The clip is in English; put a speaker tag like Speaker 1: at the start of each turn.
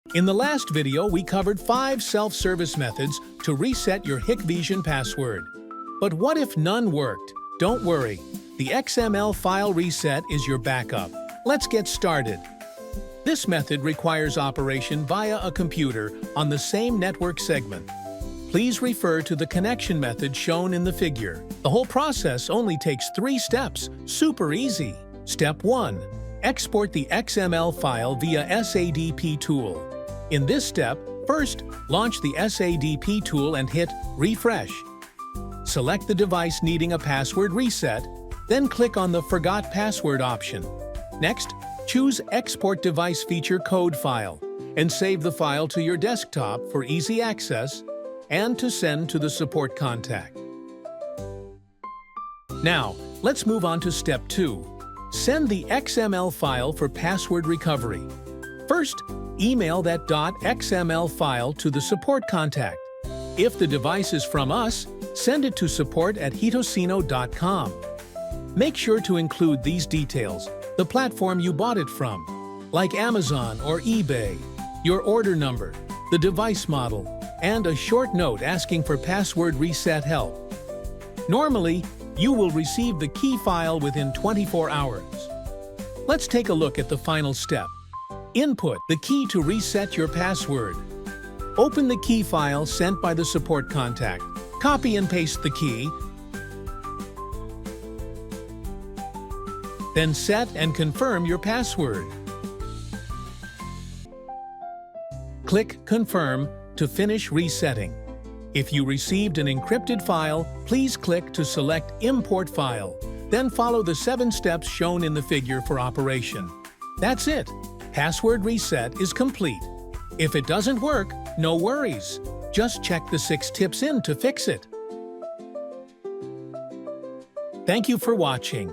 Speaker 1: In the last video, we covered 5 self-service methods to reset your Hikvision password. But what if none worked? Don't worry. The XML file reset is your backup. Let's get started. This method requires operation via a computer on the same network segment. Please refer to the connection method shown in the figure. The whole process only takes 3 steps. Super easy. Step 1. Export the XML file via SADP tool. In this step, first, launch the SADP tool and hit Refresh. Select the device needing a password reset, then click on the Forgot Password option. Next, choose Export Device Feature Code File and save the file to your desktop for easy access and to send to the support contact. Now, let's move on to Step 2. Send the XML file for password recovery. First, email that .xml file to the support contact. If the device is from us, send it to support@hitosino.com. Make sure to include these details: the platform you bought it from, like Amazon or eBay, your order number, the device model, and a short note asking for password reset help. Normally, you will receive the key file within 24 hours. Let's take a look at the final step. Input the key to reset your password. Open the key file sent by the support contact. Copy and paste the key. Then set and confirm your password. Click Confirm to finish resetting. If you received an encrypted file, please click to select Import File. Then follow the 7 steps shown in the figure for operation. That's it. Password reset is complete. If it doesn't work, no worries. Just check the 6 tips in to fix it. Thank you for watching.